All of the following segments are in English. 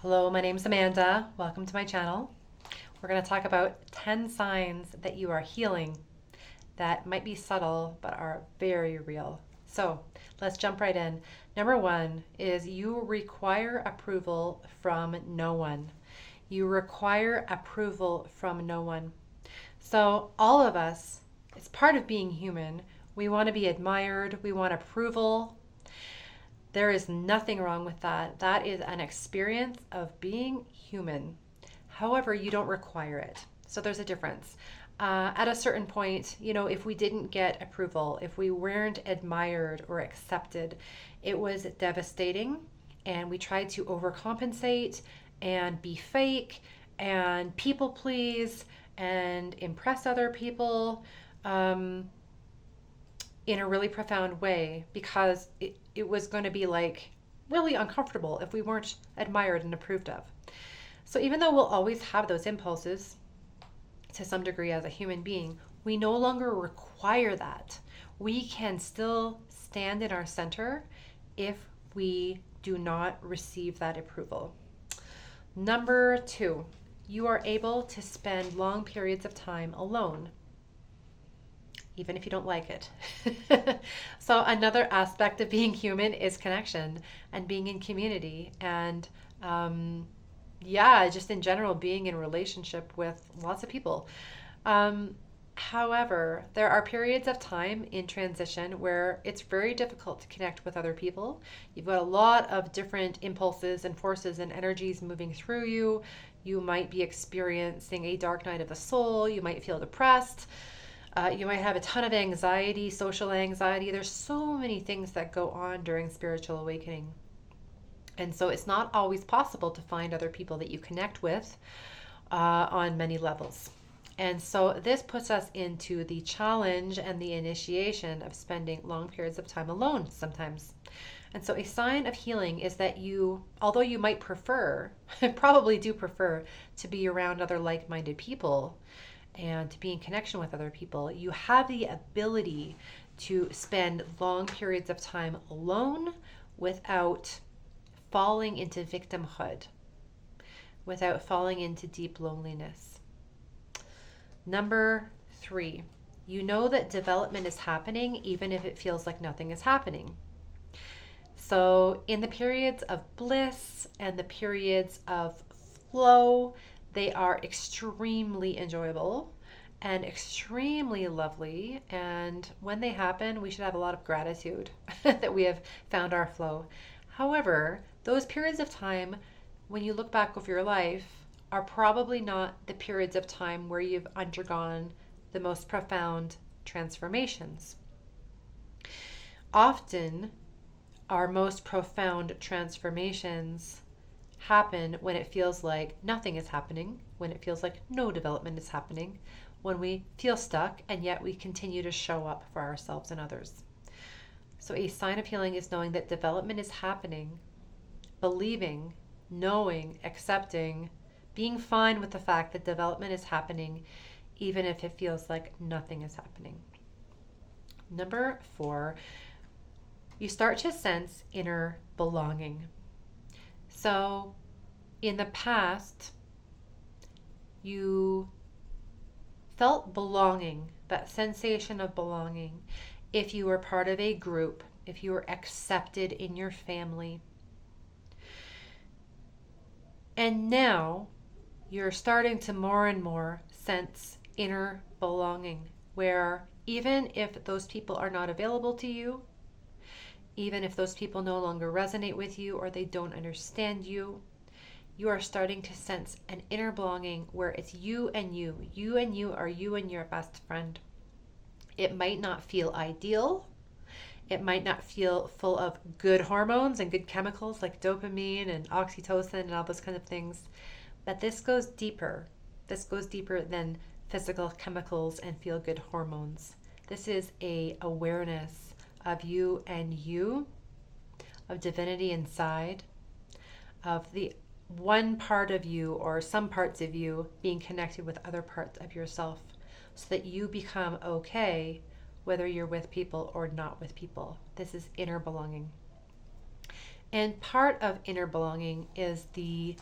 Hello, my name's Amanda. Welcome to my channel. We're going to talk about 10 signs that you are healing that might be subtle but are very real. So let's jump right in. Number one is you require approval from no one. You require approval from no one. So all of us, it's part of being human. We want to be admired. We want approval. There is nothing wrong with that. That is an experience of being human. However, you don't require it. So there's a difference. At a certain point, if we didn't get approval, if we weren't admired or accepted, it was devastating. And we tried to overcompensate and be fake and people please and impress other people. In a really profound way because it was going to be like really uncomfortable if we weren't admired and approved of. So even though we'll always have those impulses to some degree as a human being, we no longer require that. We can still stand in our center if we do not receive that approval. Number two, you are able to spend long periods of time alone even if you don't like it. So another aspect of being human is connection and being in community and just in general being in relationship with lots of people. However, there are periods of time in transition where it's very difficult to connect with other people. You've got a lot of different impulses and forces and energies moving through you. You might be experiencing a dark night of the soul. You might feel depressed. You might have a ton of anxiety, social anxiety. There's so many things that go on during spiritual awakening. And so it's not always possible to find other people that you connect with on many levels. And so this puts us into the challenge and the initiation of spending long periods of time alone sometimes. And so a sign of healing is that you, although you might prefer, probably do prefer to be around other like-minded people, and to be in connection with other people, you have the ability to spend long periods of time alone without falling into victimhood, without falling into deep loneliness. Number three, you know that development is happening even if it feels like nothing is happening. So in the periods of bliss and the periods of flow, they are extremely enjoyable and extremely lovely. And when they happen, we should have a lot of gratitude that we have found our flow. However, those periods of time, when you look back over your life, are probably not the periods of time where you've undergone the most profound transformations. Often, our most profound transformations happen when it feels like nothing is happening, when it feels like no development is happening, when we feel stuck and yet we continue to show up for ourselves and others. So a sign of healing is knowing that development is happening, believing, knowing, accepting, being fine with the fact that development is happening even if it feels like nothing is happening. Number four, you start to sense inner belonging. So in the past, you felt belonging, that sensation of belonging, if you were part of a group, if you were accepted in your family. And now you're starting to more and more sense inner belonging, where even if those people are not available to you, even if those people no longer resonate with you or they don't understand you, you are starting to sense an inner belonging where it's you and you. You and you are you and your best friend. It might not feel ideal. It might not feel full of good hormones and good chemicals like dopamine and oxytocin and all those kinds of things. But this goes deeper. This goes deeper than physical chemicals and feel-good hormones. This is a awareness of you and you, of divinity inside, of the one part of you or some parts of you being connected with other parts of yourself so that you become okay whether you're with people or not with people. This is inner belonging. And part of inner belonging is the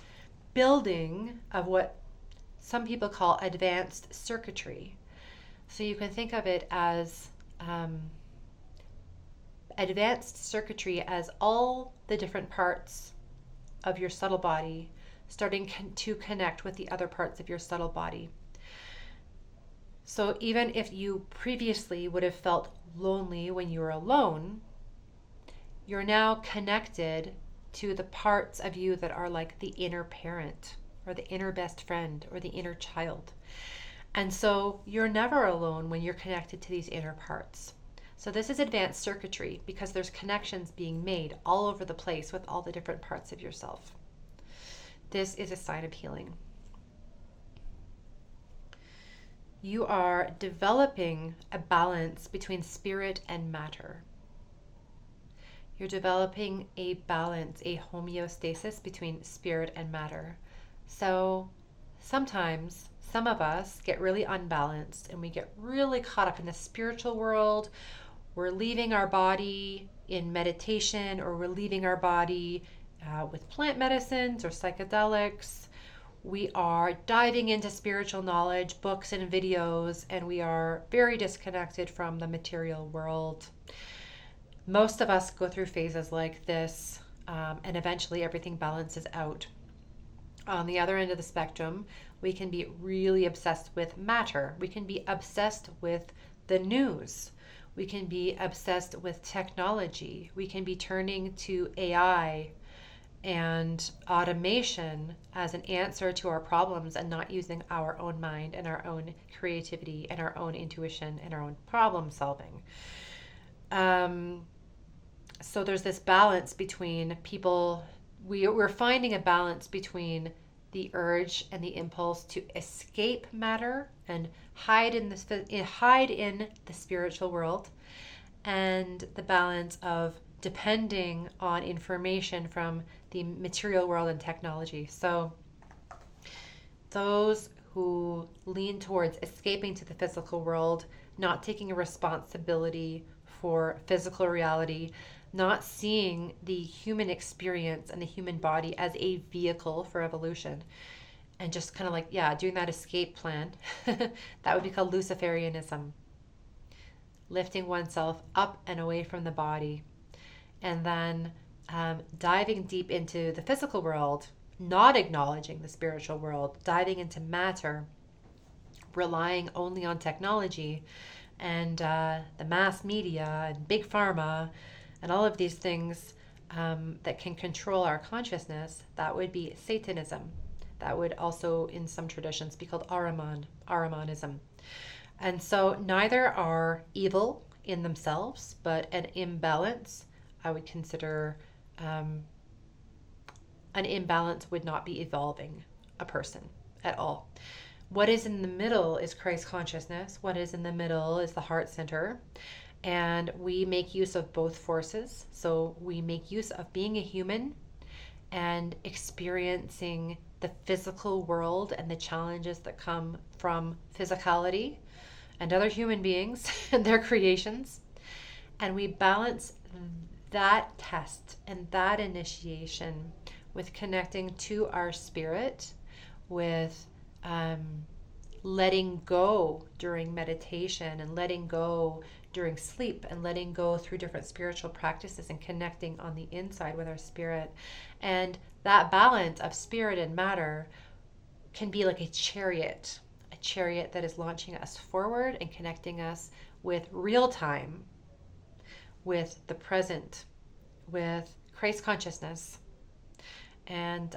building of what some people call advanced circuitry. So you can think of it as advanced circuitry as all the different parts of your subtle body starting to connect with the other parts of your subtle body. So even if you previously would have felt lonely when you were alone, you're now connected to the parts of you that are like the inner parent or the inner best friend or the inner child. And so you're never alone when you're connected to these inner parts. So this is advanced circuitry because there's connections being made all over the place with all the different parts of yourself. This is a sign of healing. You are developing a balance between spirit and matter. You're developing a balance, a homeostasis between spirit and matter. So sometimes some of us get really unbalanced and we get really caught up in the spiritual world. We're leaving our body in meditation, or we're leaving our body with plant medicines or psychedelics. We are diving into spiritual knowledge, books and videos, and we are very disconnected from the material world. Most of us go through phases like this, and eventually everything balances out. On the other end of the spectrum, we can be really obsessed with matter. We can be obsessed with the news. We can be obsessed with technology. We can be turning to AI and automation as an answer to our problems and not using our own mind and our own creativity and our own intuition and our own problem solving. So there's this balance between people. We're finding a balance between the urge and the impulse to escape matter and hide in the spiritual world, and the balance of depending on information from the material world and technology. So those who lean towards escaping to the physical world, not taking a responsibility for physical reality, not seeing the human experience and the human body as a vehicle for evolution, and just kind of like, doing that escape plan. That would be called Luciferianism. Lifting oneself up and away from the body, and then diving deep into the physical world, not acknowledging the spiritual world, diving into matter, relying only on technology and the mass media and big pharma and all of these things that can control our consciousness. That would be Satanism. That would also, in some traditions, be called Ahrimanism. And so neither are evil in themselves, but an imbalance, I would consider an imbalance would not be evolving a person at all. What is in the middle is Christ consciousness. What is in the middle is the heart center. And we make use of both forces. So we make use of being a human and experiencing the physical world and the challenges that come from physicality and other human beings and their creations. And we balance that test and that initiation with connecting to our spirit, with letting go during meditation and letting go during sleep and letting go through different spiritual practices and connecting on the inside with our spirit. And that balance of spirit and matter can be like a chariot that is launching us forward and connecting us with real time, with the present, with Christ consciousness. And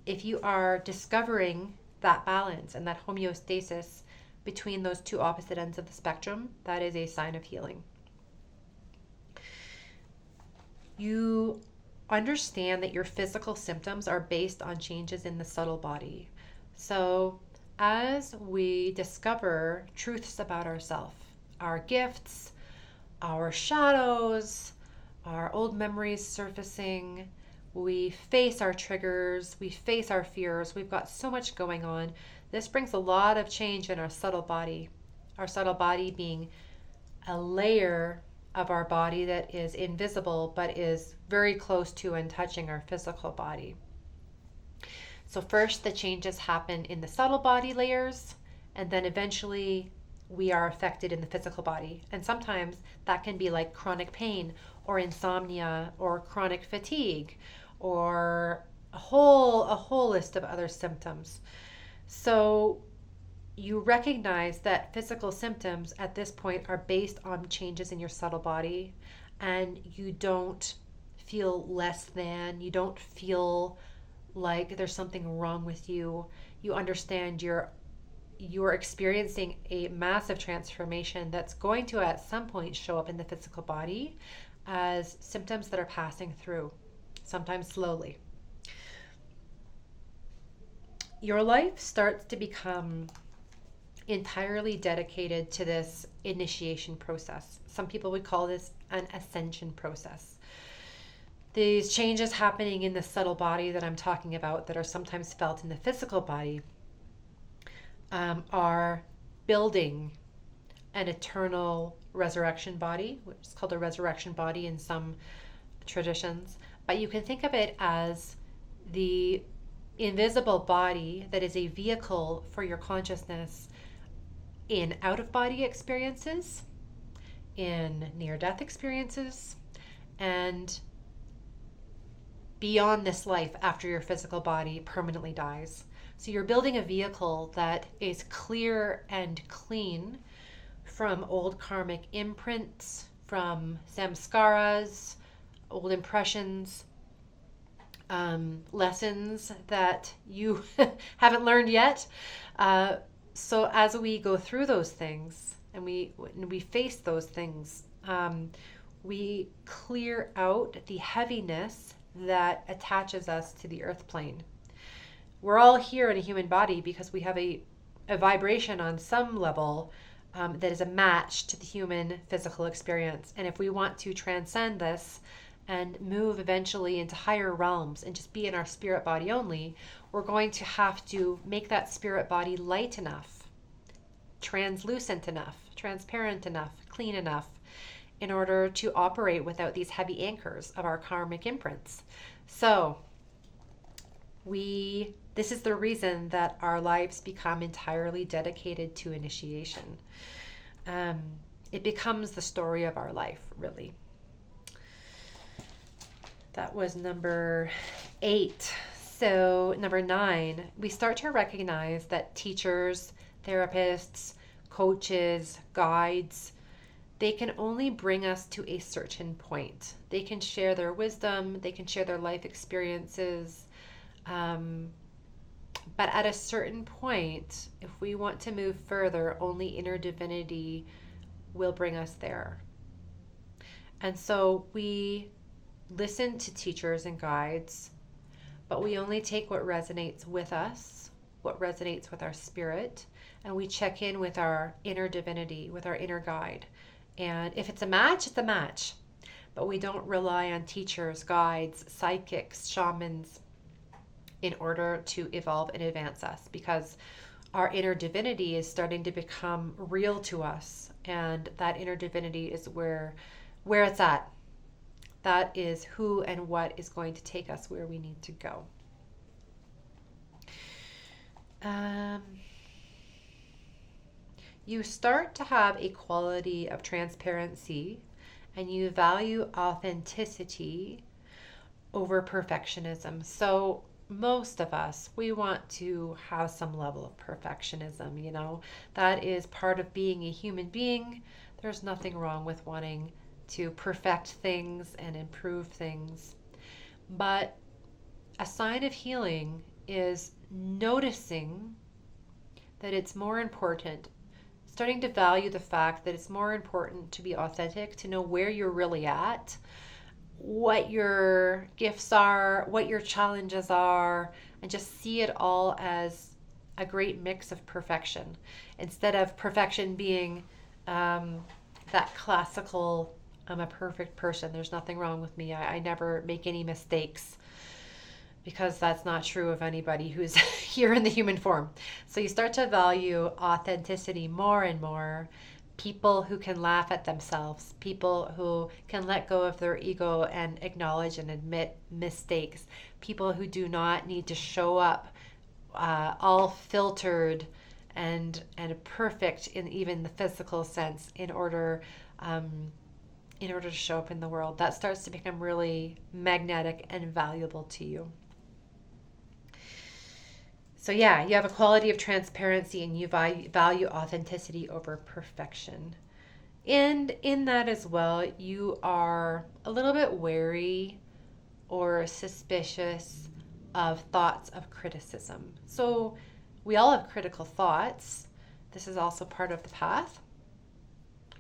if you are discovering that balance and that homeostasis between those two opposite ends of the spectrum, that is a sign of healing. You understand that your physical symptoms are based on changes in the subtle body. So as we discover truths about ourselves, our gifts, our shadows, our old memories surfacing, we face our triggers, we face our fears, we've got so much going on. This brings a lot of change in our subtle body being a layer of our body that is invisible but is very close to and touching our physical body. So first the changes happen in the subtle body layers, and then eventually we are affected in the physical body. And sometimes that can be like chronic pain or insomnia or chronic fatigue or a whole list of other symptoms. So you recognize that physical symptoms at this point are based on changes in your subtle body, and you don't feel less than, you don't feel like there's something wrong with you. You understand you're experiencing a massive transformation that's going to at some point show up in the physical body as symptoms that are passing through, sometimes slowly. Your life starts to become entirely dedicated to this initiation process. Some people would call this an ascension process. These changes happening in the subtle body that I'm talking about, that are sometimes felt in the physical body, are building an eternal resurrection body, which is called a resurrection body in some traditions. But you can think of it as the invisible body that is a vehicle for your consciousness in out-of-body experiences, in near-death experiences, and beyond this life after your physical body permanently dies. So you're building a vehicle that is clear and clean from old karmic imprints, from samskaras, old impressions, lessons that you haven't learned yet. So as we go through those things and we face those things, we clear out the heaviness that attaches us to the earth plane. We're all here in a human body because we have a vibration on some level that is a match to the human physical experience. And if we want to transcend this and move eventually into higher realms and just be in our spirit body only, we're going to have to make that spirit body light enough, translucent enough, transparent enough, clean enough, in order to operate without these heavy anchors of our karmic imprints. So this is the reason that our lives become entirely dedicated to initiation. It becomes the story of our life, really. That was number 8. So number 9, we start to recognize that teachers, therapists, coaches, guides, they can only bring us to a certain point. They can share their wisdom, they can share their life experiences, but at a certain point, if we want to move further, only inner divinity will bring us there. And so we listen to teachers and guides, but we only take what resonates with us, what resonates with our spirit, and we check in with our inner divinity, with our inner guide. And if it's a match, it's a match. But we don't rely on teachers, guides, psychics, shamans in order to evolve and advance us, because our inner divinity is starting to become real to us. And that inner divinity is where it's at. That is who and what is going to take us where we need to go. You start to have a quality of transparency, and you value authenticity over perfectionism. So most of us, we want to have some level of perfectionism, that is part of being a human being. There's nothing wrong with wanting to perfect things and improve things. But a sign of healing is noticing that it's more important, starting to value the fact that it's more important to be authentic, to know where you're really at, what your gifts are, what your challenges are, and just see it all as a great mix of perfection, instead of perfection being that classical, I'm a perfect person, there's nothing wrong with me, I never make any mistakes, because that's not true of anybody who's here in the human form. So you start to value authenticity more and more, people who can laugh at themselves, people who can let go of their ego and acknowledge and admit mistakes, people who do not need to show up all filtered and perfect in even the physical sense in order to show up in the world. That starts to become really magnetic and valuable to you. So yeah, you have a quality of transparency and you value authenticity over perfection. And in that as well, you are a little bit wary or suspicious of thoughts of criticism. So we all have critical thoughts. This is also part of the path.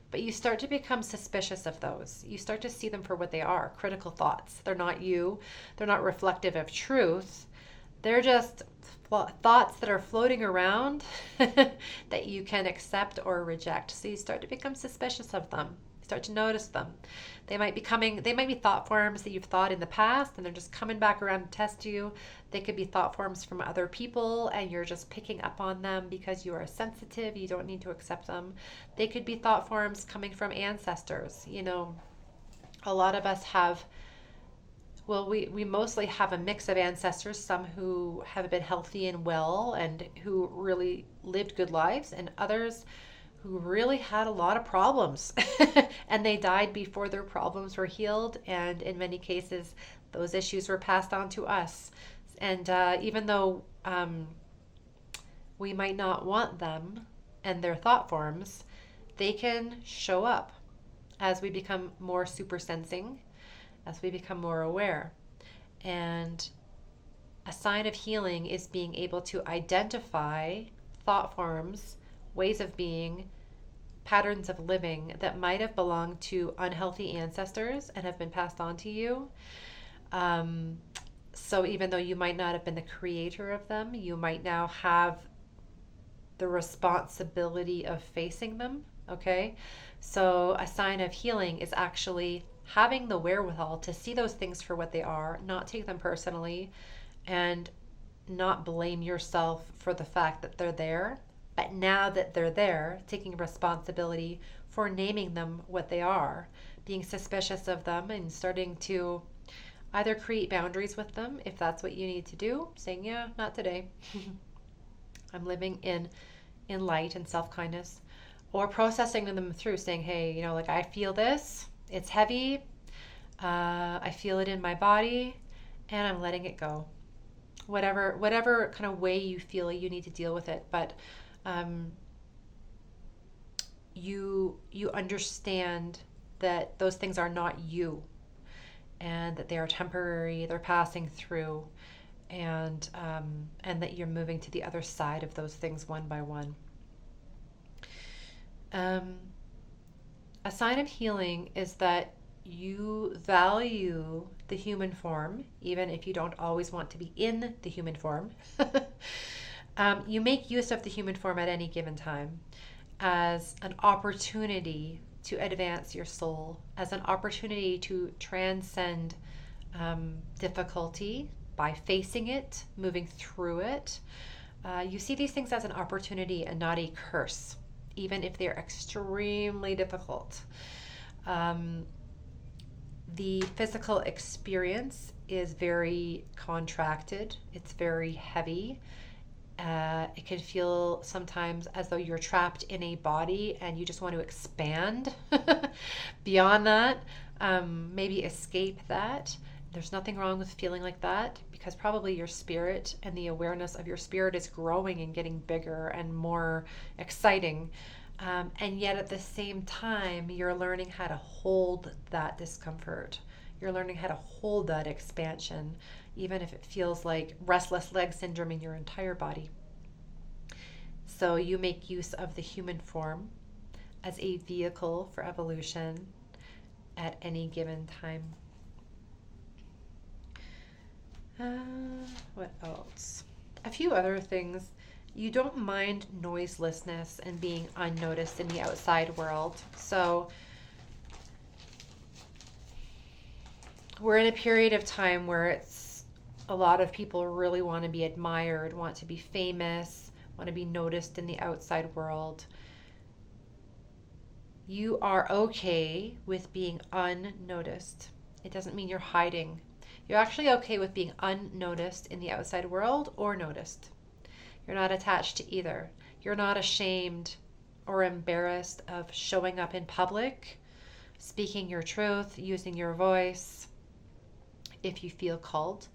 But you start to become suspicious of those. You start to see them for what they are, critical thoughts. They're not you. They're not reflective of truth. They're just thoughts that are floating around that you can accept or reject. So you start to become suspicious of them. You start to notice them. They might be thought forms that you've thought in the past and they're just coming back around to test you. They could be thought forms from other people and you're just picking up on them because you are sensitive. You don't need to accept them. They could be thought forms coming from ancestors. You know, a lot of us have, well, we mostly have a mix of ancestors, some who have been healthy and well and who really lived good lives, and others who really had a lot of problems and they died before their problems were healed. And in many cases, those issues were passed on to us. And even though we might not want them and their thought forms, they can show up as we become more super sensing, as we become more aware. And a sign of healing is being able to identify thought forms, ways of being, patterns of living that might have belonged to unhealthy ancestors and have been passed on to you. So even though you might not have been the creator of them, you might now have the responsibility of facing them. Okay? So a sign of healing is actually having the wherewithal to see those things for what they are, not take them personally, and not blame yourself for the fact that they're there. But now that they're there, taking responsibility for naming them what they are, being suspicious of them, and starting to either create boundaries with them if that's what you need to do, saying, yeah, not today. I'm living in light and self-kindness, or processing them through, saying, hey, you know, like I feel this, it's heavy, I feel it in my body, and I'm letting it go. Whatever kind of way you feel you need to deal with it, but you understand that those things are not you, and that they are temporary, they're passing through, and that you're moving to the other side of those things one by one. A sign of healing is that you value the human form, even if you don't always want to be in the human form. You make use of the human form at any given time as an opportunity to advance your soul, as an opportunity to transcend difficulty by facing it, moving through it. You see these things as an opportunity and not a curse, even if they're extremely difficult. The physical experience is very contracted. It's very heavy. It can feel sometimes as though you're trapped in a body and you just want to expand beyond that, maybe escape that. There's nothing wrong with feeling like that, because probably your spirit and the awareness of your spirit is growing and getting bigger and more exciting. And yet at the same time, you're learning how to hold that discomfort. You're learning how to hold that expansion, even if it feels like restless leg syndrome in your entire body. So you make use of the human form as a vehicle for evolution at any given time. What else? A few other things. You don't mind noiselessness and being unnoticed in the outside world. So we're in a period of time where it's a lot of people really want to be admired, want to be famous, want to be noticed in the outside world. You are okay with being unnoticed. It doesn't mean you're hiding. You're actually okay with being unnoticed in the outside world or noticed. You're not attached to either. You're not ashamed or embarrassed of showing up in public, speaking your truth, using your voice if you feel called.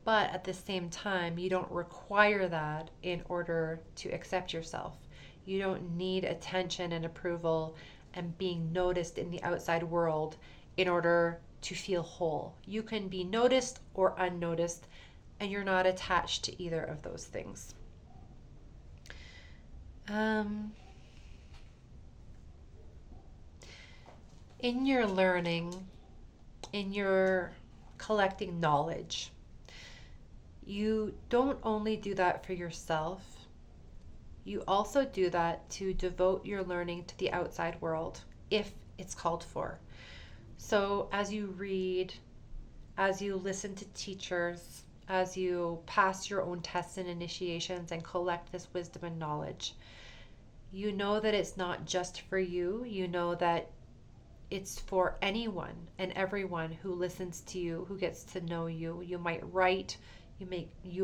But at the same time, you don't require that in order to accept yourself. You don't need attention and approval and being noticed in the outside world in order to feel whole. You can be noticed or unnoticed, and you're not attached to either of those things. In your learning, in your collecting knowledge, you don't only do that for yourself, you also do that to devote your learning to the outside world if it's called for. So as you read, as you listen to teachers, as you pass your own tests and initiations and collect this wisdom and knowledge, you know that it's not just for you. You know that it's for anyone and everyone who listens to you, who gets to know you. You might write, you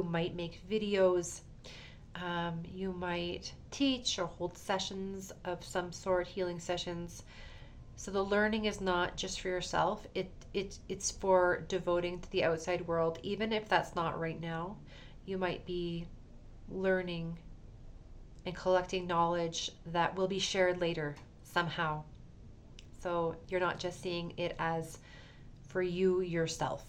might make videos, you might teach or hold sessions of some sort, healing sessions. So the learning is not just for yourself. It's for devoting to the outside world, even if that's not right now. You might be learning and collecting knowledge that will be shared later somehow. So you're not just seeing it as for you yourself.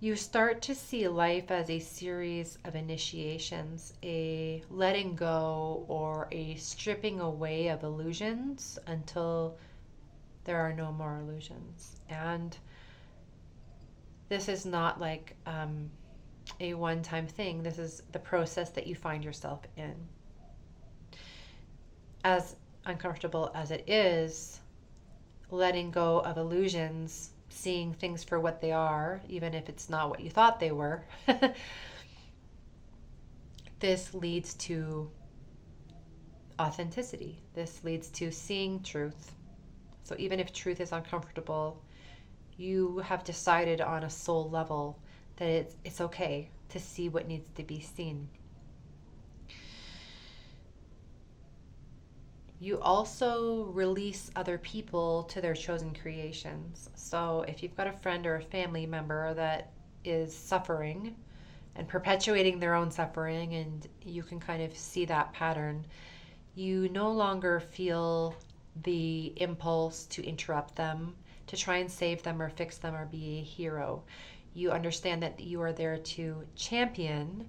You start to see life as a series of initiations, a letting go or a stripping away of illusions until there are no more illusions. And this is not like a one-time thing. This is the process that you find yourself in. As uncomfortable as it is, letting go of illusions, seeing things for what they are, even if it's not what you thought they were, this leads to authenticity. This leads to seeing truth. So even if truth is uncomfortable, you have decided on a soul level that it's okay to see what needs to be seen. You also release other people to their chosen creations. So if you've got a friend or a family member that is suffering and perpetuating their own suffering, and you can kind of see that pattern, you no longer feel the impulse to interrupt them, to try and save them or fix them or be a hero. You understand that you are there to champion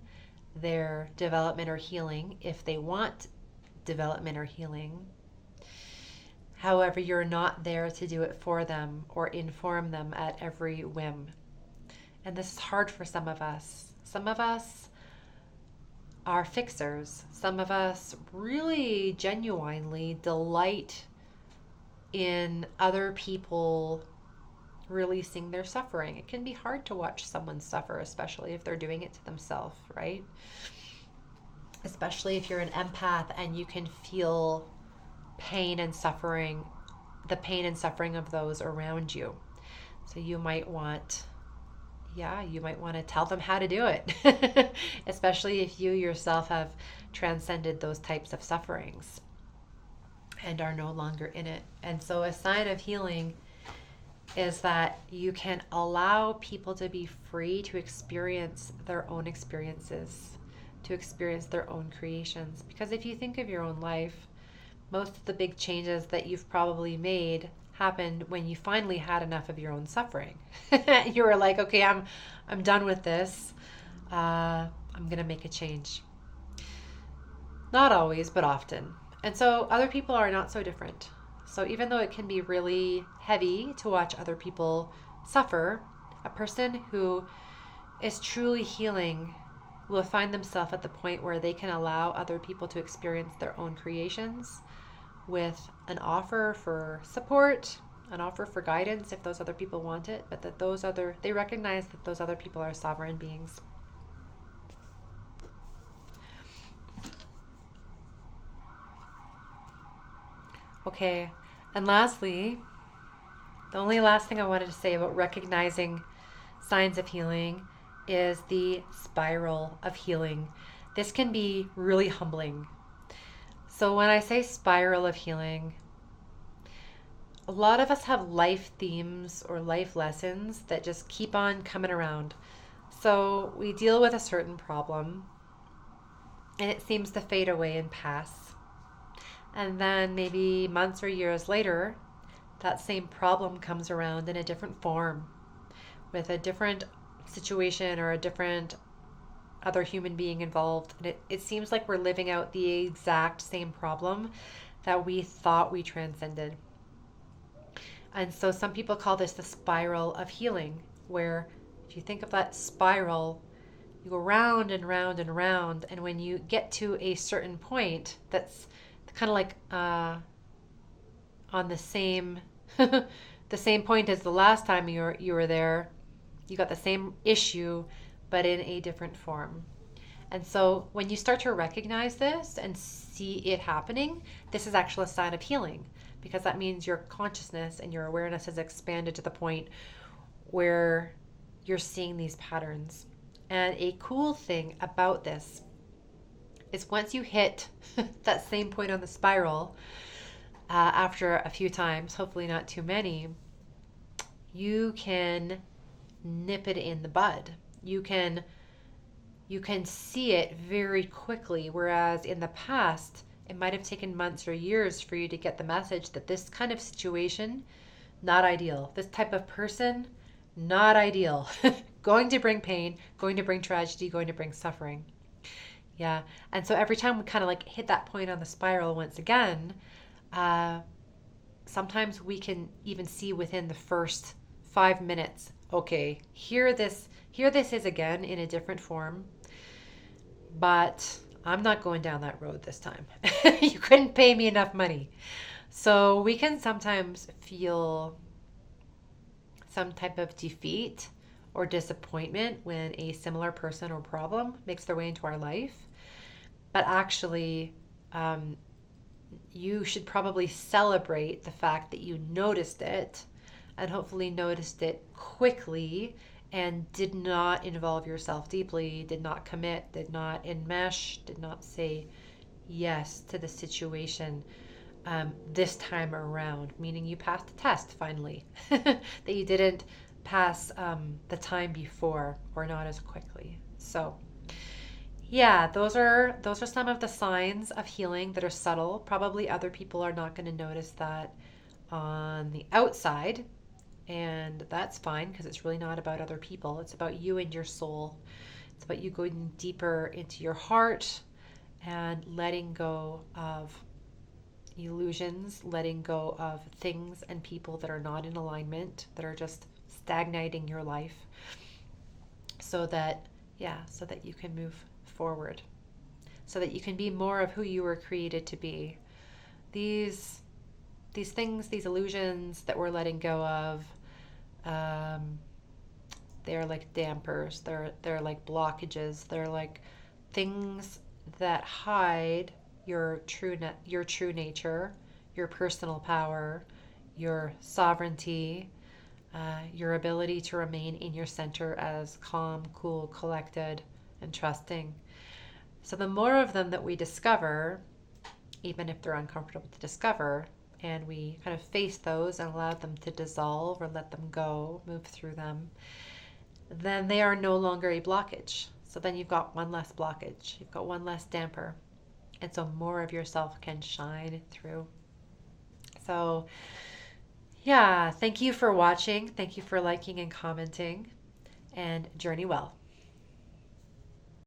their development or healing if they want development or healing. However, you're not there to do it for them or inform them at every whim. And this is hard for some of us. Some of us are fixers. Some of us really genuinely delight in other people releasing their suffering. It can be hard to watch someone suffer, especially if they're doing it to themselves, right? Especially if you're an empath and you can feel pain and suffering, the pain and suffering of those around you. So you might want to tell them how to do it, especially if you yourself have transcended those types of sufferings and are no longer in it. And so a sign of healing is that you can allow people to be free to experience their own experiences, to experience their own creations. Because if you think of your own life, most of the big changes that you've probably made happened when you finally had enough of your own suffering. You were like, okay, I'm done with this. I'm gonna make a change. Not always, but often. And so other people are not so different. So even though it can be really heavy to watch other people suffer, a person who is truly healing will find themselves at the point where they can allow other people to experience their own creations with an offer for support, an offer for guidance if those other people want it, but that they recognize that those other people are sovereign beings. Okay. And lastly, the only last thing I wanted to say about recognizing signs of healing is the spiral of healing. This can be really humbling. So, when I say spiral of healing, a lot of us have life themes or life lessons that just keep on coming around. So, we deal with a certain problem and it seems to fade away and pass. And then maybe months or years later, that same problem comes around in a different form with a different situation or a different other human being involved. And it seems like we're living out the exact same problem that we thought we transcended. And so some people call this the spiral of healing, where if you think of that spiral, you go round and round and round. And when you get to a certain point that's kind of like on the same the same point as the last time you were there, you got the same issue but in a different form. And so when you start to recognize this and see it happening, this is actually a sign of healing, because that means your consciousness and your awareness has expanded to the point where you're seeing these patterns. And a cool thing about this is once you hit that same point on the spiral, after a few times, hopefully not too many, you can nip it in the bud. You can see it very quickly, whereas in the past it might have taken months or years for you to get the message that this kind of situation, not ideal. This type of person, not ideal. Going to bring pain, going to bring tragedy, going to bring suffering. Yeah. And so every time we kind of like hit that point on the spiral once again, uh, sometimes we can even see within the first 5 minutes, okay, here this is again in a different form, but I'm not going down that road this time. You couldn't pay me enough money. So we can sometimes feel some type of defeat or disappointment when a similar person or problem makes their way into our life. But actually, um, you should probably celebrate the fact that you noticed it, and hopefully noticed it quickly and did not involve yourself deeply, did not commit, did not enmesh, did not say yes to the situation this time around, meaning you passed the test finally, that you didn't pass the time before or not as quickly. So, yeah, those are some of the signs of healing that are subtle. Probably other people are not going to notice that on the outside, and that's fine because it's really not about other people. It's about you and your soul. It's about you going deeper into your heart and letting go of illusions, letting go of things and people that are not in alignment, that are just stagnating your life, so that, yeah, so that you can move forward, so that you can be more of who you were created to be. These these things, these illusions that we're letting go of, um, they're like dampers. They're like blockages. They're like things that hide your true nature, your personal power, your sovereignty, your ability to remain in your center as calm, cool, collected, and trusting. So the more of them that we discover, even if they're uncomfortable to discover, and we kind of face those and allow them to dissolve or let them go, move through them, then they are no longer a blockage. So then you've got one less blockage, you've got one less damper, and so more of yourself can shine through. So, yeah, thank you for watching. Thank you for liking and commenting, and journey well.